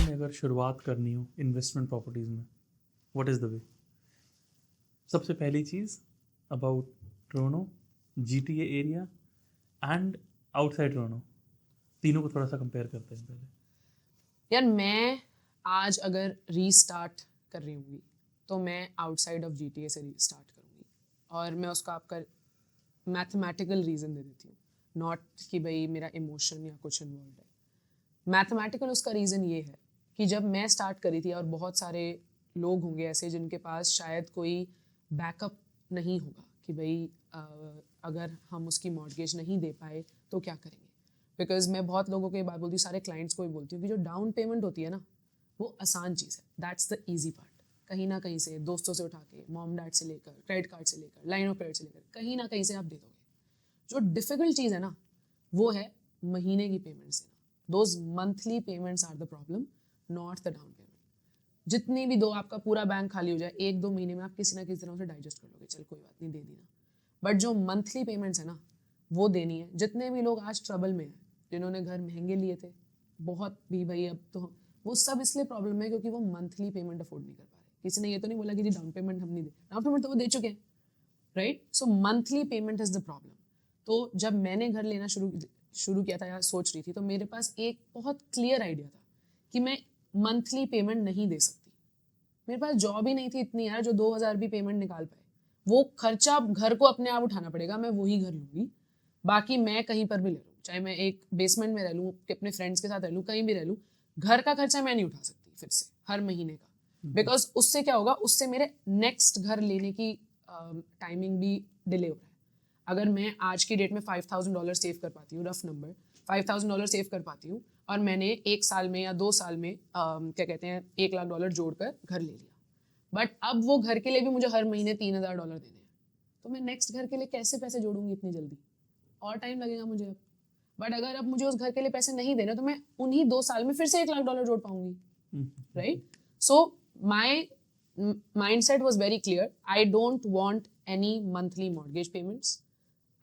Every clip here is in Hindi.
में अगर शुरुआत करनी हो इन्वेस्टमेंट प्रॉपर्टीज़ में, व्हाट इज़ द वे? सबसे पहली चीज़ about Toronto, GTA area and outside Toronto, तीनों को थोड़ा सा कंपेयर करते हैं पहले। यार मैं आज अगर रीस्टार्ट कर रही हूँगी तो मैं आउटसाइड ऑफ GTA से रीस्टार्ट करूँगी, और मैं उसका आपका मैथमेटिकल रीज़न दे देती हूँ, नॉट कि भाई मेरा इमोशन या कुछ इन्वॉल्व है। मैथमेटिकल उसका रीज़न ये है कि जब मैं स्टार्ट करी थी, और बहुत सारे लोग होंगे ऐसे जिनके पास शायद कोई बैकअप नहीं होगा कि भाई अगर हम उसकी मॉर्गेज नहीं दे पाए तो क्या करेंगे। बिकॉज मैं बहुत लोगों को ये बात बोलती हूँ, सारे क्लाइंट्स को भी बोलती हूँ कि जो डाउन पेमेंट होती है ना, वो आसान चीज़ है, दैट्स द ईजी पार्ट। कहीं ना कहीं से दोस्तों से उठा के, मॉम डैड से लेकर, क्रेडिट कार्ड से लेकर, लाइन ऑफ क्रेडिट से लेकर, कहीं ना कहीं से आप दे दोगे। जो डिफ़िकल्ट चीज़ है ना, वो है महीने की पेमेंट्स देना। Those monthly payments are the problem, not the down payment. जितनी भी दो, आपका पूरा बैंक खाली हो जाए, 1-2 महीने में आप किसी ना किसी तरह से डाइजेस्ट कर लोगे, चल कोई बात नहीं, दे दी ना। बट जो मंथली पेमेंट्स है ना, वो देनी है। जितने भी लोग आज ट्रबल में हैं, जिन्होंने घर महंगे लिए थे, बहुत भी भाई, अब तो वो सब इसलिए प्रॉब्लम है क्योंकि वो मंथली पेमेंट अफोर्ड नहीं कर पा रहे। किसी ने ये तो नहीं बोला कि जी डाउन पेमेंट हम नहीं दे, डाउन पेमेंट तो वो दे चुके हैं, right? So monthly payment is the problem. तो जब मैंने घर लेना शुरू किया था या सोच रही थी, तो मेरे पास एक बहुत क्लियर आइडिया था कि मैं मंथली पेमेंट नहीं दे सकती। मेरे पास जॉब ही नहीं थी इतनी यार जो 2000 भी पेमेंट निकाल पाए। वो खर्चा घर को अपने आप उठाना पड़ेगा, मैं वही घर लूँगी, बाकी मैं कहीं पर भी ले लूँ, चाहे मैं एक बेसमेंट में रह लूँ, अपने फ्रेंड्स के साथ रह लूँ, कहीं भी रह लूँ, घर का खर्चा मैं नहीं उठा सकती फिर से हर महीने का। बिकॉज उससे क्या होगा, उससे मेरे नेक्स्ट घर लेने की टाइमिंग भी डिले हो रहा है। अगर मैं आज की डेट में $5000 सेव कर पाती हूँ, रफ नंबर $5000 सेव कर पाती हूँ, और मैंने 1 साल में या 2 साल में क्या कहते हैं $1,00,000 जोड़कर घर ले लिया, बट अब वो घर के लिए भी मुझे हर महीने $3000 देने हैं, तो मैं नेक्स्ट घर के लिए कैसे पैसे जोड़ूंगी इतनी जल्दी? और टाइम लगेगा मुझे अब। बट अगर अब मुझे उस घर के लिए पैसे नहीं देने, तो मैं उन्हीं 2 साल में फिर से $1,00,000 जोड़ पाऊंगी, right? So my mindset was very clear. I don't want any monthly mortgage payments.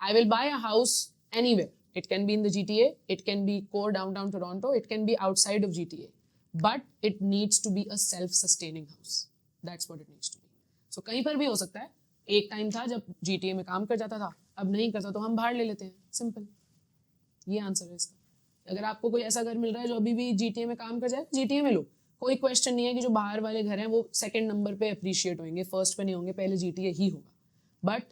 I will buy a house anywhere. It can be in the GTA, it can be core downtown Toronto, it can be outside of GTA. But it needs to be a self-sustaining house. That's what it needs to be. So कहीं पर भी हो सकता है। एक टाइम था जब GTA में काम कर जाता था, अब नहीं करता तो हम बाहर ले लेते हैं, सिंपल। ये आंसर है इसका। अगर आपको कोई ऐसा घर मिल रहा है जो अभी भी GTA में काम कर जाए, GTA में लो, कोई क्वेश्चन नहीं है कि जो बाहर वाले घर हैं वो सेकंड नंबर पे अप्रिशिएट होंगे, फर्स्ट पे नहीं होंगे, पहले GTA ही होगा। बट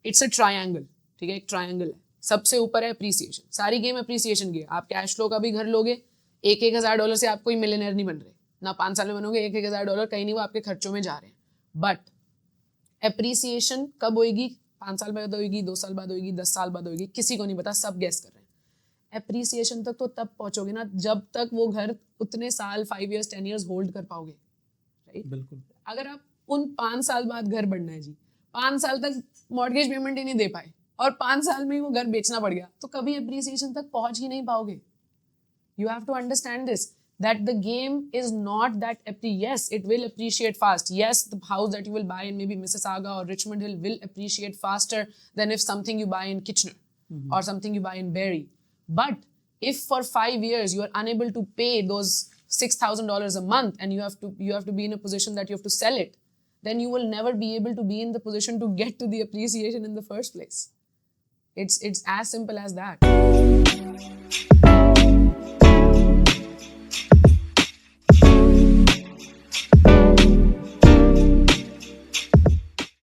इट्स अ ट्रायंगल, ठीक है, एक ट्रायंगल है, सबसे ऊपर है अप्रिसिएशन। सारी गेम अप्रिसिएशन की है। आप कैश फ्लो का भी घर लोगे, $1,000 से आप कोई मिलियनर नहीं बन रहे ना, 5 साल में बनोगे। $1,000 कहीं नहीं, वो आपके खर्चों में जा रहे हैं। बट अप्रिसिएशन कब होगी? 5 साल बाद होगी, 2 साल बाद होगी, 10 साल बाद होगी, किसी को नहीं पता, सब गेस कर रहे हैं। अप्रिसिएशन तक तो तब पहुंचोगे ना जब तक वो घर उतने साल, 5 years 10 years होल्ड कर पाओगे, राइट? बिल्कुल। अगर आप उन 5 साल बाद घर बनना है जी, 5 साल तक मॉर्गेज पेमेंट ही नहीं दे पाए और 5 साल में ही वो घर बेचना पड़ गया, तो कभी अप्रिसिएशन तक पहुंच ही नहीं पाओगे। You have to understand this, that the game is not that yes, it will appreciate fast. Yes, the house that you will buy in maybe Mississauga or Richmond Hill will appreciate faster than if something you buy in Kitchener or something you buy in Barrie. But if for 5 years you are unable to pay those $6,000 a month and you have to be in a position that you have to sell it, then you will never be able to be in the position to get to the appreciation in the first place. It's as simple as that.